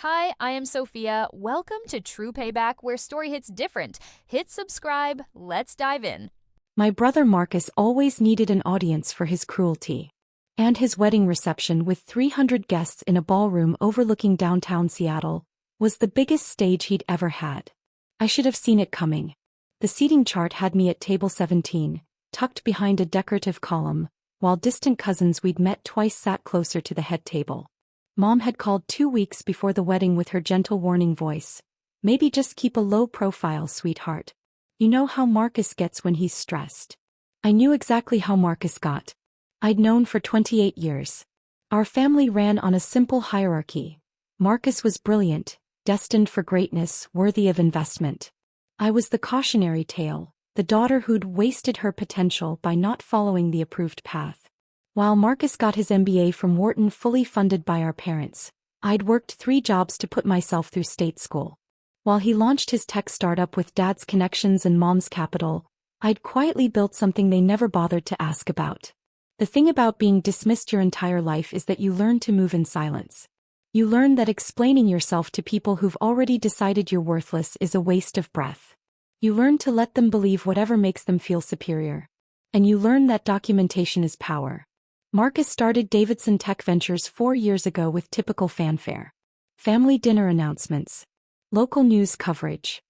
Hi, I am Sophia. Welcome to True Payback, where story hits different. Hit subscribe. Let's dive in. My brother Marcus always needed an audience for his cruelty. And his wedding reception with 300 guests in a ballroom overlooking downtown Seattle was the biggest stage he'd ever had. I should have seen it coming. The seating chart had me at table 17, tucked behind a decorative column, while distant cousins we'd met twice sat closer to the head table. Mom had called 2 weeks before the wedding with her gentle warning voice. Maybe just keep a low profile, sweetheart. You know how Marcus gets when he's stressed. I knew exactly how Marcus got. I'd known for 28 years. Our family ran on a simple hierarchy. Marcus was brilliant, destined for greatness, worthy of investment. I was the cautionary tale, the daughter who'd wasted her potential by not following the approved path. While Marcus got his MBA from Wharton fully funded by our parents, I'd worked 3 jobs to put myself through state school. While he launched his tech startup with dad's connections and mom's capital, I'd quietly built something they never bothered to ask about. The thing about being dismissed your entire life is that you learn to move in silence. You learn that explaining yourself to people who've already decided you're worthless is a waste of breath. You learn to let them believe whatever makes them feel superior. And you learn that documentation is power. Marcus started Davidson Tech Ventures 4 years ago with typical fanfare. Family dinner announcements. Local news coverage.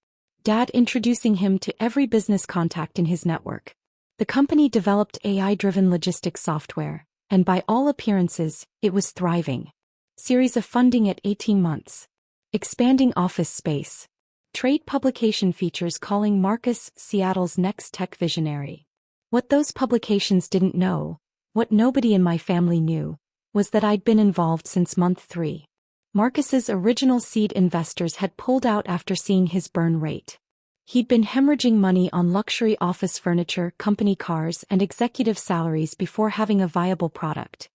Dad introducing him to every business contact in his network. The company developed AI-driven logistics software, and by all appearances, it was thriving. Series of funding at 18 months. Expanding office space. Trade publication features calling Marcus Seattle's next tech visionary. What those publications didn't know, what nobody in my family knew, was that I'd been involved since month 3. Marcus's original seed investors had pulled out after seeing his burn rate. He'd been hemorrhaging money on luxury office furniture, company cars, and executive salaries before having a viable product.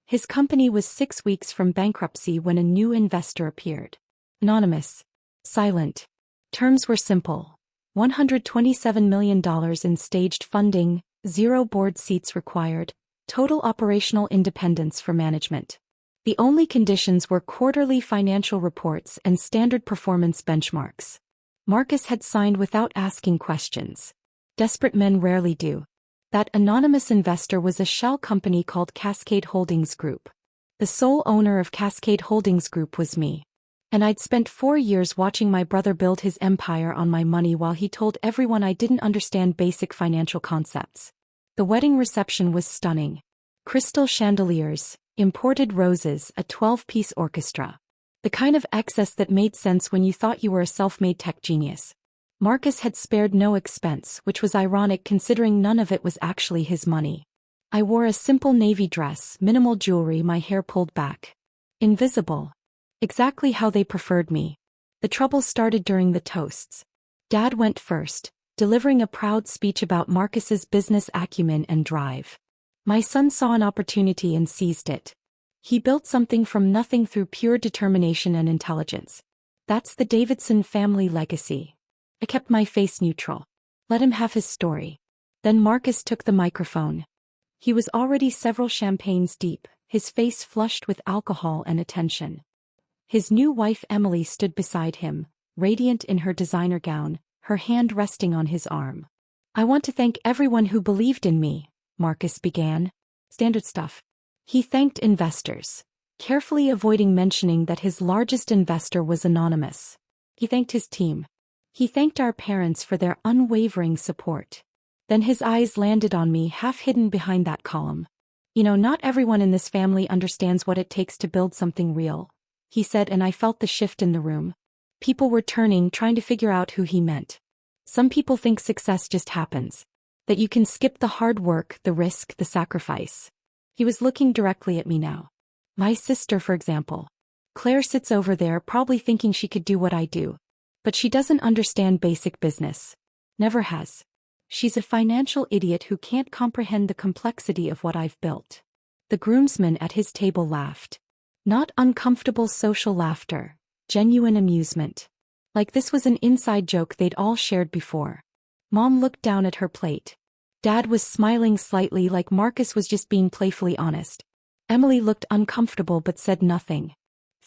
His company was 6 weeks from bankruptcy when a new investor appeared. Anonymous. Silent. Terms were simple. $127 million in staged funding, 0 board seats required, total operational independence for management. The only conditions were quarterly financial reports and standard performance benchmarks. Marcus had signed without asking questions. Desperate men rarely do. That anonymous investor was a shell company called Cascade Holdings Group. The sole owner of Cascade Holdings Group was me. And I'd spent 4 years watching my brother build his empire on my money while he told everyone I didn't understand basic financial concepts. The wedding reception was stunning. Crystal chandeliers, imported roses, a 12-piece orchestra. The kind of excess that made sense when you thought you were a self-made tech genius. Marcus had spared no expense, which was ironic considering none of it was actually his money. I wore a simple navy dress, minimal jewelry, my hair pulled back. Invisible. Exactly how they preferred me. The trouble started during the toasts. Dad went first, delivering a proud speech about Marcus's business acumen and drive. My son saw an opportunity and seized it. He built something from nothing through pure determination and intelligence. That's the Davidson family legacy. I kept my face neutral. Let him have his story. Then Marcus took the microphone. He was already several champagnes deep, his face flushed with alcohol and attention. His new wife Emily stood beside him, radiant in her designer gown, her hand resting on his arm. I want to thank everyone who believed in me, Marcus began. Standard stuff. He thanked investors, carefully avoiding mentioning that his largest investor was anonymous. He thanked his team. He thanked our parents for their unwavering support. Then his eyes landed on me, half hidden behind that column. You know, not everyone in this family understands what it takes to build something real, he said, and I felt the shift in the room. People were turning, trying to figure out who he meant. Some people think success just happens. That you can skip the hard work, the risk, the sacrifice. He was looking directly at me now. My sister, for example. Claire sits over there probably thinking she could do what I do. But she doesn't understand basic business. Never has. She's a financial idiot who can't comprehend the complexity of what I've built. The groomsmen at his table laughed. Not uncomfortable social laughter, genuine amusement. Like this was an inside joke they'd all shared before. Mom looked down at her plate. Dad was smiling slightly, like Marcus was just being playfully honest. Emily looked uncomfortable but said nothing.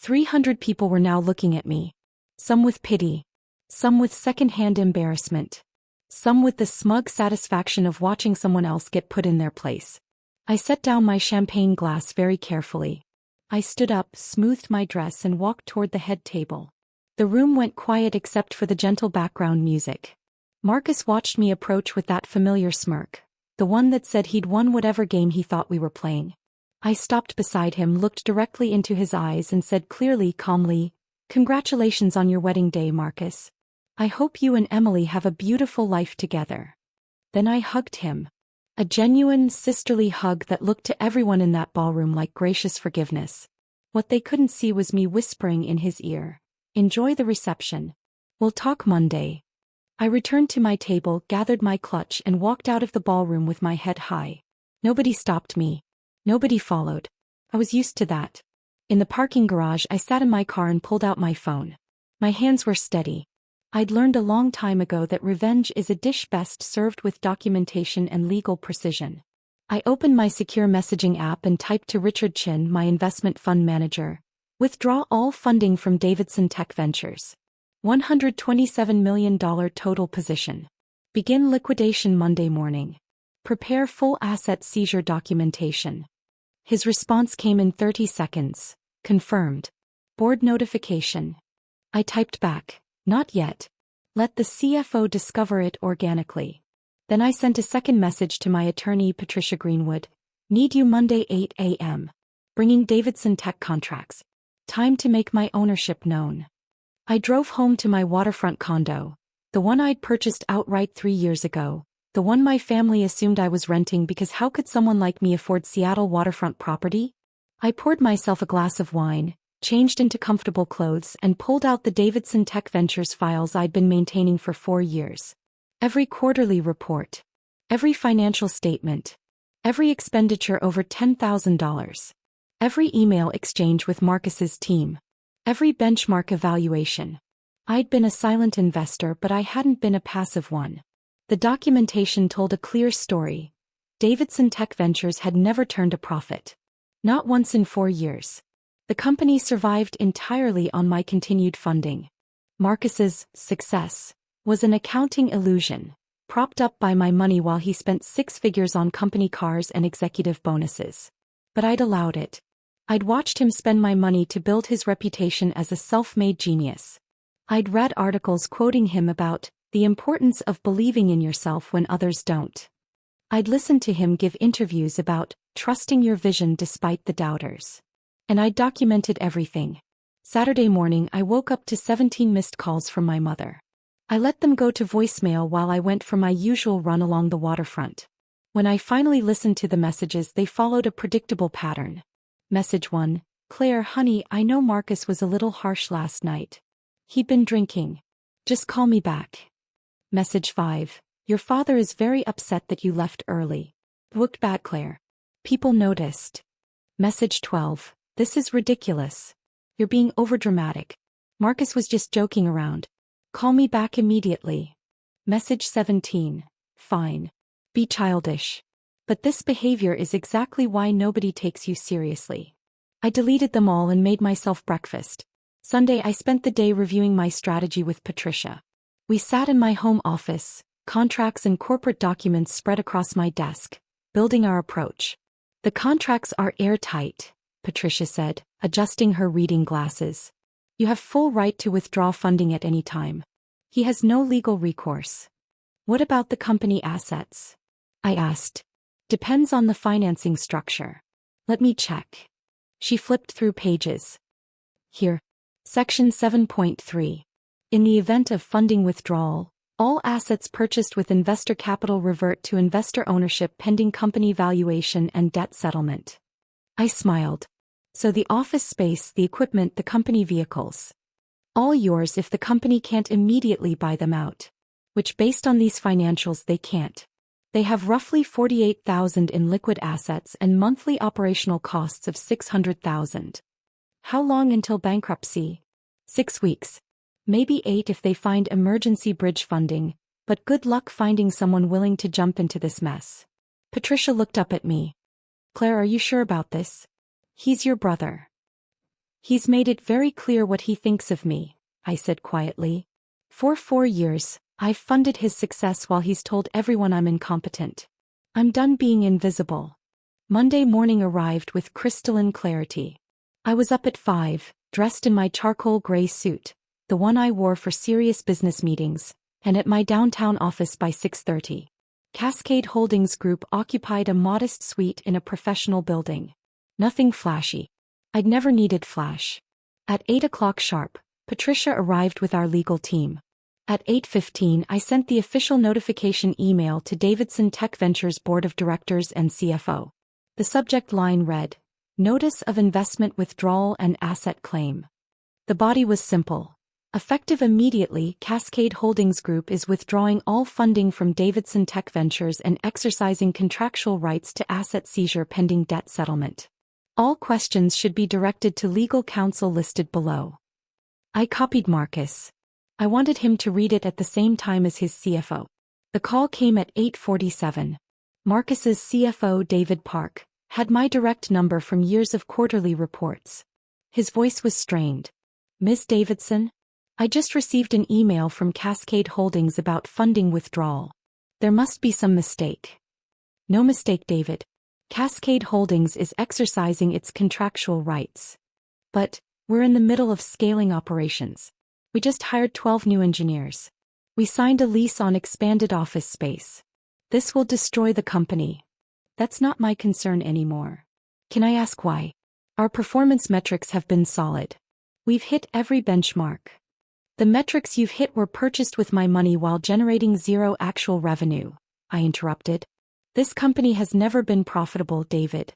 300 people were now looking at me. Some with pity. Some with second-hand embarrassment. Some with the smug satisfaction of watching someone else get put in their place. I set down my champagne glass very carefully. I stood up, smoothed my dress and walked toward the head table. The room went quiet except for the gentle background music. Marcus watched me approach with that familiar smirk, the one that said he'd won whatever game he thought we were playing. I stopped beside him, looked directly into his eyes and said clearly, calmly, "Congratulations on your wedding day, Marcus. I hope you and Emily have a beautiful life together." Then I hugged him. A genuine, sisterly hug that looked to everyone in that ballroom like gracious forgiveness. What they couldn't see was me whispering in his ear, "Enjoy the reception. We'll talk Monday." I returned to my table, gathered my clutch and walked out of the ballroom with my head high. Nobody stopped me. Nobody followed. I was used to that. In the parking garage, I sat in my car and pulled out my phone. My hands were steady. I'd learned a long time ago that revenge is a dish best served with documentation and legal precision. I opened my secure messaging app and typed to Richard Chin, my investment fund manager, "Withdraw all funding from Davidson Tech Ventures. $127 million total position. Begin liquidation Monday morning. Prepare full asset seizure documentation." His response came in 30 seconds. "Confirmed. Board notification." I typed back, "Not yet. Let the CFO discover it organically." Then I sent a second message to my attorney Patricia Greenwood. "Need you Monday 8 a.m. Bringing Davidson Tech contracts. Time to make my ownership known." I drove home to my waterfront condo, the one I'd purchased outright 3 years ago, the one my family assumed I was renting because how could someone like me afford Seattle waterfront property? I poured myself a glass of wine, changed into comfortable clothes and pulled out the Davidson Tech Ventures files I'd been maintaining for 4 years. Every quarterly report. Every financial statement. Every expenditure over $10,000. Every email exchange with Marcus's team. Every benchmark evaluation. I'd been a silent investor, but I hadn't been a passive one. The documentation told a clear story. Davidson Tech Ventures had never turned a profit. Not once in 4 years. The company survived entirely on my continued funding. Marcus's success was an accounting illusion, propped up by my money while he spent 6 figures on company cars and executive bonuses. But I'd allowed it. I'd watched him spend my money to build his reputation as a self-made genius. I'd read articles quoting him about the importance of believing in yourself when others don't. I'd listened to him give interviews about trusting your vision despite the doubters. And I'd documented everything. Saturday morning, I woke up to 17 missed calls from my mother. I let them go to voicemail while I went for my usual run along the waterfront. When I finally listened to the messages, they followed a predictable pattern. Message 1, "Claire, honey, I know Marcus was a little harsh last night. He'd been drinking. Just call me back." Message 5, "Your father is very upset that you left early. Looked bad, Claire. People noticed." Message 12, "This is ridiculous. You're being overdramatic. Marcus was just joking around. Call me back immediately." Message 17, "Fine. Be childish. But this behavior is exactly why nobody takes you seriously." I deleted them all and made myself breakfast. Sunday, I spent the day reviewing my strategy with Patricia. We sat in my home office, contracts and corporate documents spread across my desk, building our approach. "The contracts are airtight," Patricia said, adjusting her reading glasses. "You have full right to withdraw funding at any time. He has no legal recourse." "What about the company assets?" I asked. "Depends on the financing structure. Let me check." She flipped through pages. "Here. Section 7.3. In the event of funding withdrawal, all assets purchased with investor capital revert to investor ownership pending company valuation and debt settlement." I smiled. "So the office space, the equipment, the company vehicles. All yours if the company can't immediately buy them out. Which based on these financials they can't. They have roughly $48,000 in liquid assets and monthly operational costs of $600,000. How long until bankruptcy? 6 weeks. Maybe 8 if they find emergency bridge funding, but good luck finding someone willing to jump into this mess." Patricia looked up at me. "Claire, are you sure about this? He's your brother." He's made it very clear what he thinks of me, I said quietly. For 4 years, I've funded his success while he's told everyone I'm incompetent. I'm done being invisible. Monday morning arrived with crystalline clarity. I was up at 5, dressed in my charcoal gray suit, the one I wore for serious business meetings, and at my downtown office by 6:30. Cascade Holdings Group occupied a modest suite in a professional building. Nothing flashy. I'd never needed flash. At 8 o'clock sharp, Patricia arrived with our legal team. At 8:15 I sent the official notification email to Davidson Tech Ventures Board of Directors and CFO. The subject line read, Notice of Investment Withdrawal and Asset Claim. The body was simple. Effective immediately, Cascade Holdings Group is withdrawing all funding from Davidson Tech Ventures and exercising contractual rights to asset seizure pending debt settlement. All questions should be directed to legal counsel listed below. I copied Marcus. I wanted him to read it at the same time as his CFO. The call came at 8:47. Marcus's CFO, David Park, had my direct number from years of quarterly reports. His voice was strained. Ms. Davidson? I just received an email from Cascade Holdings about funding withdrawal. There must be some mistake. No mistake, David. Cascade Holdings is exercising its contractual rights. But, we're in the middle of scaling operations. We just hired 12 new engineers. We signed a lease on expanded office space. This will destroy the company. That's not my concern anymore. Can I ask why? Our performance metrics have been solid. We've hit every benchmark. The metrics you've hit were purchased with my money while generating zero actual revenue, I interrupted. This company has never been profitable, David.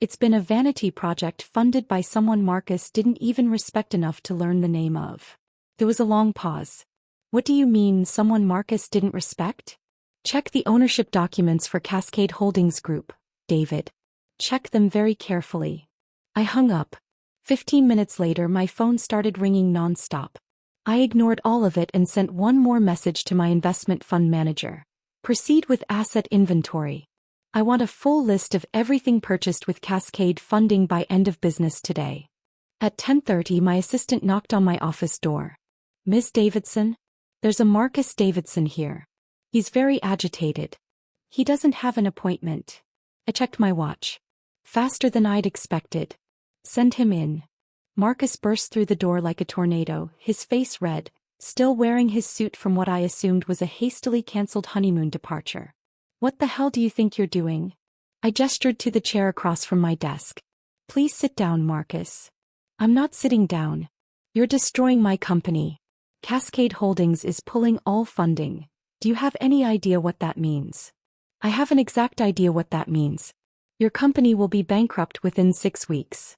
It's been a vanity project funded by someone Marcus didn't even respect enough to learn the name of. There was a long pause. What do you mean, someone Marcus didn't respect? Check the ownership documents for Cascade Holdings Group, David. Check them very carefully. I hung up. 15 minutes later my phone started ringing non-stop. I ignored all of it and sent one more message to my investment fund manager. Proceed with asset inventory. I want a full list of everything purchased with Cascade funding by end of business today. At 10:30 my assistant knocked on my office door. Ms. Davidson? There's a Marcus Davidson here. He's very agitated. He doesn't have an appointment. I checked my watch. Faster than I'd expected. Send him in. Marcus burst through the door like a tornado, his face red, still wearing his suit from what I assumed was a hastily cancelled honeymoon departure. What the hell do you think you're doing? I gestured to the chair across from my desk. Please sit down, Marcus. I'm not sitting down. You're destroying my company. Cascade Holdings is pulling all funding. Do you have any idea what that means? I have an exact idea what that means. Your company will be bankrupt within 6 weeks.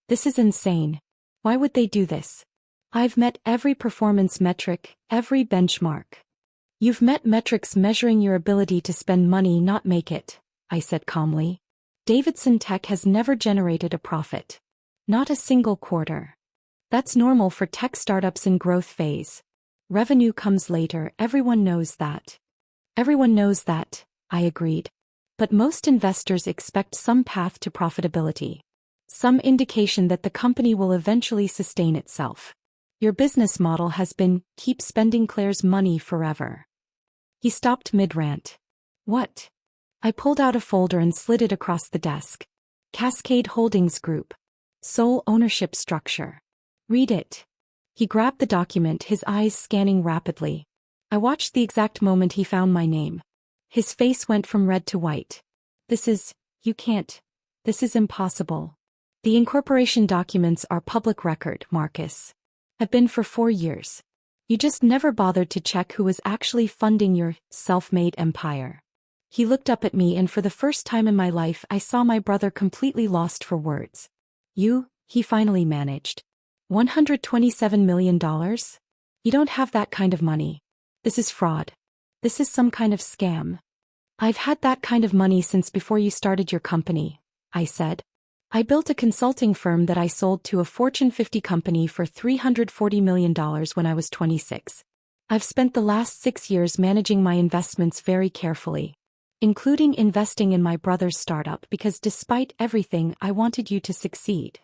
This is insane. Why would they do this? I've met every performance metric, every benchmark. You've met metrics measuring your ability to spend money, not make it, I said calmly. Davidson Tech has never generated a profit. Not a single quarter. That's normal for tech startups in growth phase. Revenue comes later, everyone knows that. Everyone knows that, I agreed. But most investors expect some path to profitability. Some indication that the company will eventually sustain itself. Your business model has been, keep spending Claire's money forever. He stopped mid-rant. What? I pulled out a folder and slid it across the desk. Cascade Holdings Group. Sole ownership structure. Read it. He grabbed the document, his eyes scanning rapidly. I watched the exact moment he found my name. His face went from red to white. You can't. This is impossible. The incorporation documents are public record, Marcus. Have been for 4 years. You just never bothered to check who was actually funding your self-made empire. He looked up at me and for the first time in my life I saw my brother completely lost for words. He finally managed. $127 million? You don't have that kind of money. This is fraud. This is some kind of scam. I've had that kind of money since before you started your company, I said. I built a consulting firm that I sold to a Fortune 50 company for $340 million when I was 26. I've spent the last 6 years managing my investments very carefully, including investing in my brother's startup because despite everything I wanted you to succeed.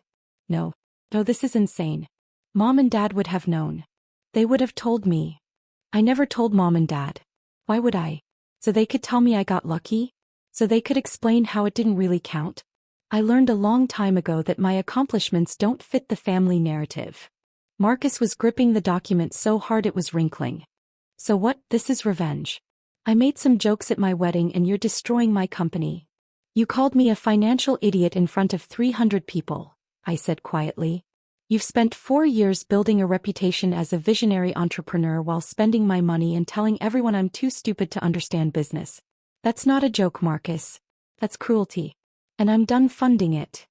No. Oh, this is insane. Mom and Dad would have known. They would have told me. I never told Mom and Dad. Why would I? So they could tell me I got lucky? So they could explain how it didn't really count? I learned a long time ago that my accomplishments don't fit the family narrative. Marcus was gripping the document so hard it was wrinkling. So what? This is revenge. I made some jokes at my wedding and you're destroying my company. You called me a financial idiot in front of 300 people, I said quietly. You've spent 4 years building a reputation as a visionary entrepreneur while spending my money and telling everyone I'm too stupid to understand business. That's not a joke, Marcus. That's cruelty. And I'm done funding it.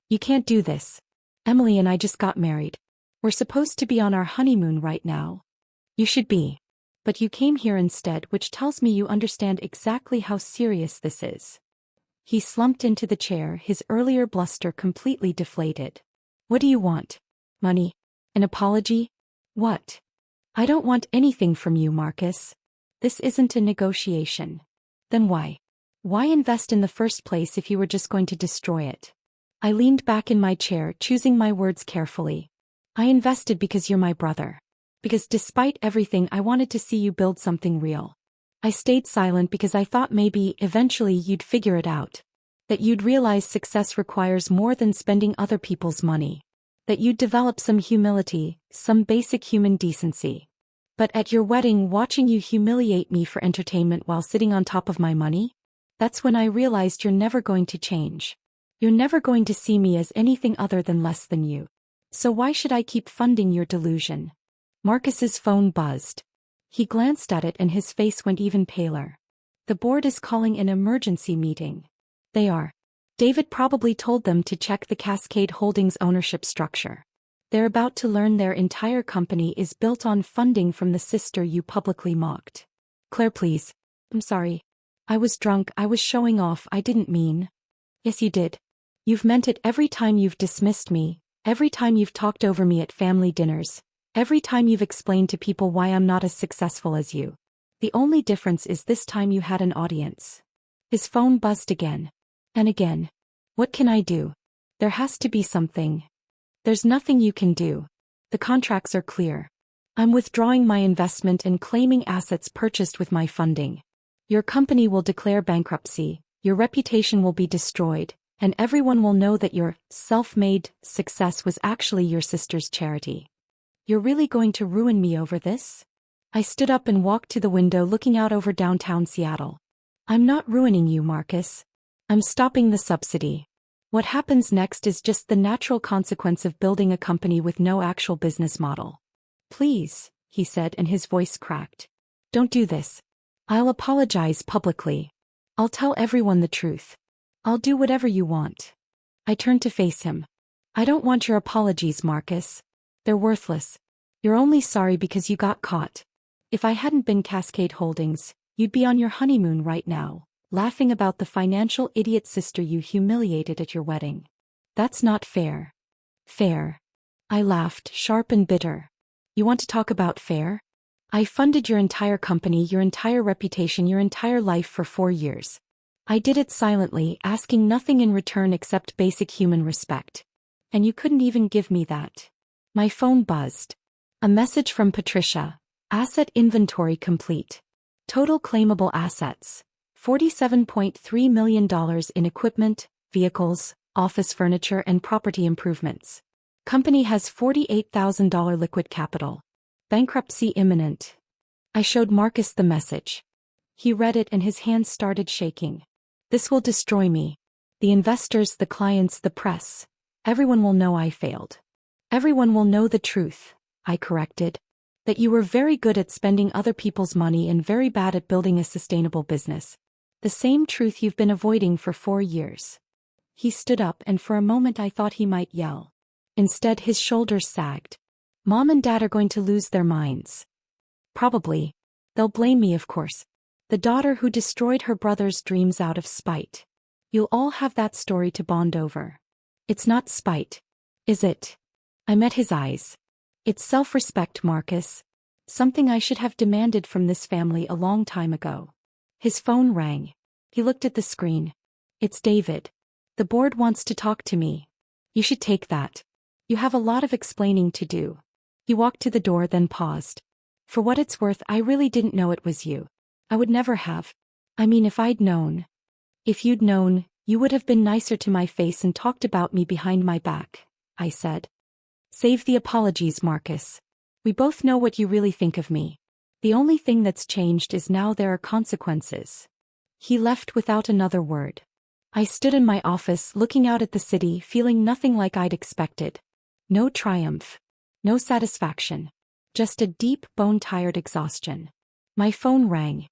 You can't do this. Emily and I just got married. We're supposed to be on our honeymoon right now. You should be. But you came here instead, which tells me you understand exactly how serious this is. He slumped into the chair, his earlier bluster completely deflated. What do you want? Money? An apology? What? I don't want anything from you, Marcus. This isn't a negotiation. Then why? Why invest in the first place if you were just going to destroy it? I leaned back in my chair, choosing my words carefully. I invested because you're my brother. Because despite everything, I wanted to see you build something real. I stayed silent because I thought maybe, eventually, you'd figure it out. That you'd realize success requires more than spending other people's money. That you'd develop some humility, some basic human decency. But at your wedding, watching you humiliate me for entertainment while sitting on top of my money? That's when I realized you're never going to change. You're never going to see me as anything other than less than you. So why should I keep funding your delusion? Marcus's phone buzzed. He glanced at it and his face went even paler. The board is calling an emergency meeting. They are. David probably told them to check the Cascade Holdings ownership structure. They're about to learn their entire company is built on funding from the sister you publicly mocked. Claire, please. I'm sorry. I was drunk, I was showing off, I didn't mean. Yes, you did. You've meant it every time you've dismissed me, every time you've talked over me at family dinners, every time you've explained to people why I'm not as successful as you. The only difference is this time you had an audience. His phone buzzed again. And again. What can I do? There has to be something. There's nothing you can do. The contracts are clear. I'm withdrawing my investment and claiming assets purchased with my funding. Your company will declare bankruptcy, your reputation will be destroyed, and everyone will know that your self-made success was actually your sister's charity. You're really going to ruin me over this? I stood up and walked to the window looking out over downtown Seattle. I'm not ruining you, Marcus. I'm stopping the subsidy. What happens next is just the natural consequence of building a company with no actual business model. Please, he said, and his voice cracked. Don't do this. I'll apologize publicly. I'll tell everyone the truth. I'll do whatever you want. I turned to face him. I don't want your apologies, Marcus. They're worthless. You're only sorry because you got caught. If I hadn't been Cascade Holdings, you'd be on your honeymoon right now, laughing about the financial idiot sister you humiliated at your wedding. That's not fair. Fair. I laughed, sharp and bitter. You want to talk about fair? I funded your entire company, your entire reputation, your entire life for 4 years. I did it silently, asking nothing in return except basic human respect. And you couldn't even give me that. My phone buzzed. A message from Patricia. Asset inventory complete. Total claimable assets. $47.3 million in equipment, vehicles, office furniture and property improvements. Company has $48,000 liquid capital. Bankruptcy imminent. I showed Marcus the message. He read it and his hands started shaking. This will destroy me. The investors, the clients, the press. Everyone will know I failed. Everyone will know the truth, I corrected. That you were very good at spending other people's money and very bad at building a sustainable business. The same truth you've been avoiding for 4 years. He stood up and for a moment I thought he might yell. Instead, his shoulders sagged. Mom and Dad are going to lose their minds. Probably. They'll blame me, of course. The daughter who destroyed her brother's dreams out of spite. You'll all have that story to bond over. It's not spite. Is it? I met his eyes. It's self-respect, Marcus. Something I should have demanded from this family a long time ago. His phone rang. He looked at the screen. It's David. The board wants to talk to me. You should take that. You have a lot of explaining to do. He walked to the door then paused. For what it's worth, I really didn't know it was you. I would never have. I mean, if I'd known. If you'd known, you would have been nicer to my face and talked about me behind my back, I said. Save the apologies, Marcus. We both know what you really think of me. The only thing that's changed is now there are consequences. He left without another word. I stood in my office looking out at the city, feeling nothing like I'd expected. No triumph. No satisfaction. Just a deep, bone-tired exhaustion. My phone rang.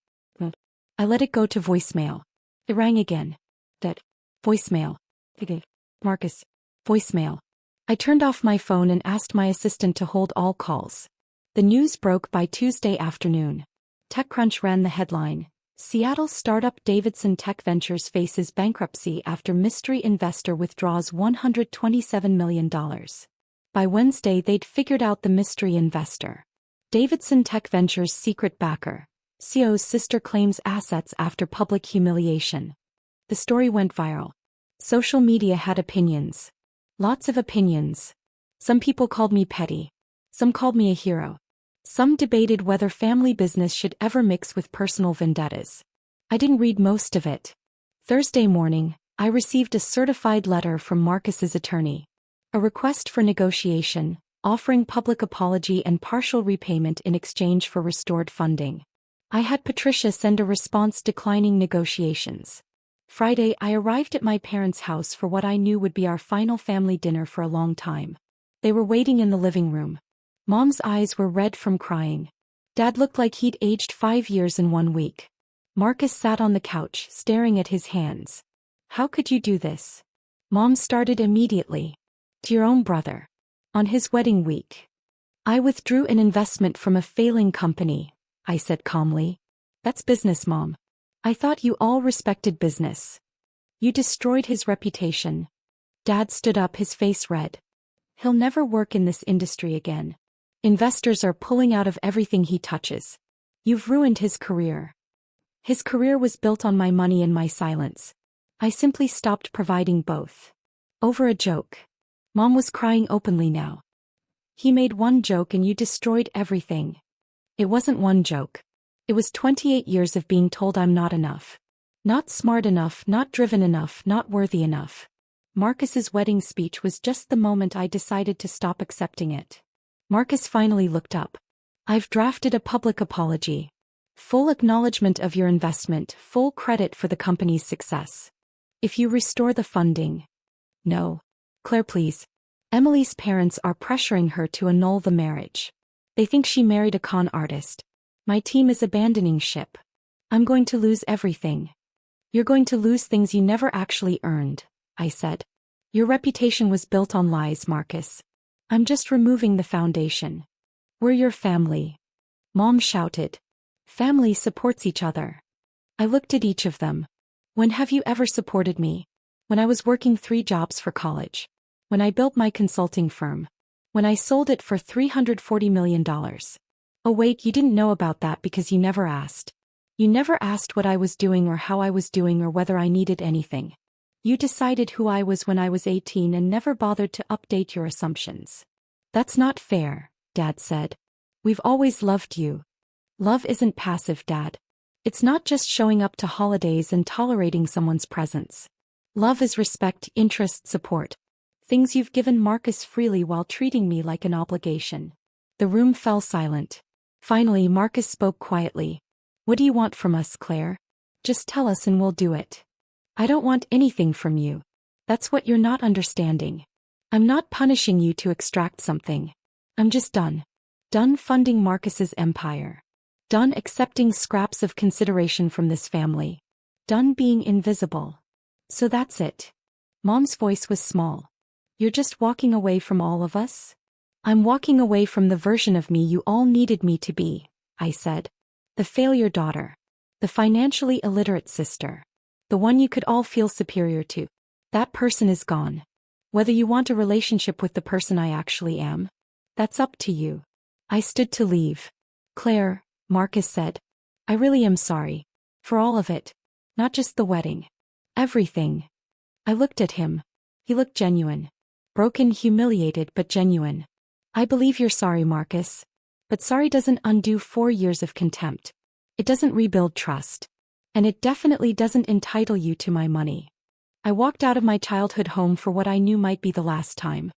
I let it go to voicemail. It rang again. That. Voicemail. Marcus. Voicemail. I turned off my phone and asked my assistant to hold all calls. The news broke by Tuesday afternoon. TechCrunch ran the headline. Seattle startup Davidson Tech Ventures faces bankruptcy after mystery investor withdraws $127 million. By Wednesday, they'd figured out the mystery investor. Davidson Tech Ventures' secret backer. CEO's sister claims assets after public humiliation. The story went viral. Social media had opinions. Lots of opinions. Some people called me petty. Some called me a hero. Some debated whether family business should ever mix with personal vendettas. I didn't read most of it. Thursday morning, I received a certified letter from Marcus's attorney. A request for negotiation, offering public apology and partial repayment in exchange for restored funding. I had Patricia send a response declining negotiations. Friday, I arrived at my parents' house for what I knew would be our final family dinner for a long time. They were waiting in the living room. Mom's eyes were red from crying. Dad looked like he'd aged 5 years in 1 week. Marcus sat on the couch, staring at his hands. How could you do this? Mom started immediately. To your own brother. On his wedding week. I withdrew an investment from a failing company, I said calmly. That's business, Mom. I thought you all respected business. You destroyed his reputation. Dad stood up, his face red. He'll never work in this industry again. Investors are pulling out of everything he touches. You've ruined his career. His career was built on my money and my silence. I simply stopped providing both. Over a joke. Mom was crying openly now. He made one joke and you destroyed everything. It wasn't one joke. It was 28 years of being told I'm not enough. Not smart enough, not driven enough, not worthy enough. Marcus's wedding speech was just the moment I decided to stop accepting it. Marcus finally looked up. I've drafted a public apology. Full acknowledgement of your investment, full credit for the company's success. If you restore the funding. No. Claire, please. Emily's parents are pressuring her to annul the marriage. They think she married a con artist. My team is abandoning ship. I'm going to lose everything. You're going to lose things you never actually earned, I said. Your reputation was built on lies, Marcus. I'm just removing the foundation. We're your family. Mom shouted. Family supports each other. I looked at each of them. When have you ever supported me? When I was working 3 jobs for college. When I built my consulting firm. When I sold it for $340 million. Oh wait, you didn't know about that because you never asked. You never asked what I was doing or how I was doing or whether I needed anything. You decided who I was when I was 18 and never bothered to update your assumptions. That's not fair, Dad said. We've always loved you. Love isn't passive, Dad. It's not just showing up to holidays and tolerating someone's presence. Love is respect, interest, support. Things you've given Marcus freely while treating me like an obligation. The room fell silent. Finally, Marcus spoke quietly. What do you want from us, Claire? Just tell us and we'll do it. I don't want anything from you. That's what you're not understanding. I'm not punishing you to extract something. I'm just done. Done funding Marcus's empire. Done accepting scraps of consideration from this family. Done being invisible. So that's it. Mom's voice was small. You're just walking away from all of us? I'm walking away from the version of me you all needed me to be, I said. The failure daughter. The financially illiterate sister. The one you could all feel superior to. That person is gone. Whether you want a relationship with the person I actually am? That's up to you. I stood to leave. Claire, Marcus said. I really am sorry. For all of it. Not just the wedding. Everything. I looked at him. He looked genuine. Broken, humiliated, but genuine. I believe you're sorry, Marcus. But sorry doesn't undo 4 years of contempt. It doesn't rebuild trust. And it definitely doesn't entitle you to my money. I walked out of my childhood home for what I knew might be the last time.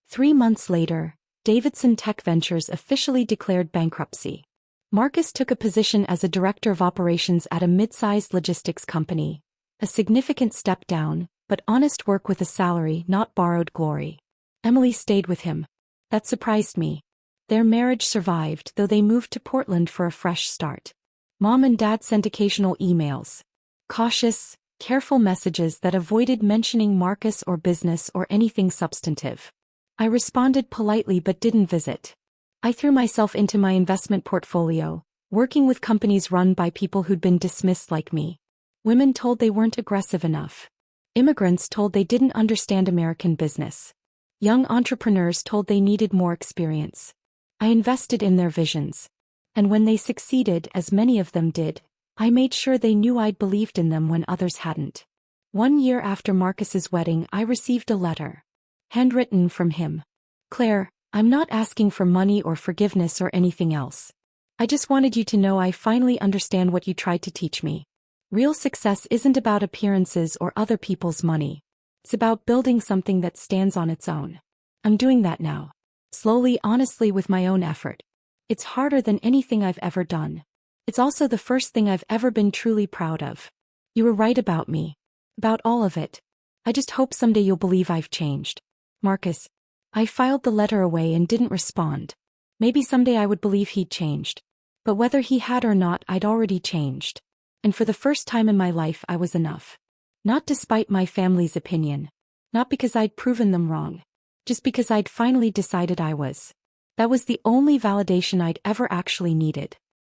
3 months later, Davidson Tech Ventures officially declared bankruptcy. Marcus took a position as a director of operations at a mid-sized logistics company. A significant step down, but honest work with a salary, not borrowed glory. Emily stayed with him. That surprised me. Their marriage survived, though they moved to Portland for a fresh start. Mom and Dad sent occasional emails. Cautious, careful messages that avoided mentioning Marcus or business or anything substantive. I responded politely but didn't visit. I threw myself into my investment portfolio, working with companies run by people who'd been dismissed like me. Women told they weren't aggressive enough. Immigrants told they didn't understand American business. Young entrepreneurs told they needed more experience. I invested in their visions. And when they succeeded, as many of them did, I made sure they knew I'd believed in them when others hadn't. 1 year after Marcus's wedding, I received a letter. Handwritten from him. Claire, I'm not asking for money or forgiveness or anything else. I just wanted you to know I finally understand what you tried to teach me. Real success isn't about appearances or other people's money. It's about building something that stands on its own. I'm doing that now. Slowly, honestly, with my own effort. It's harder than anything I've ever done. It's also the first thing I've ever been truly proud of. You were right about me. About all of it. I just hope someday you'll believe I've changed. Marcus. I filed the letter away and didn't respond. Maybe someday I would believe he'd changed. But whether he had or not, I'd already changed. And for the first time in my life, I was enough. Not despite my family's opinion. Not because I'd proven them wrong. Just because I'd finally decided I was. That was the only validation I'd ever actually needed.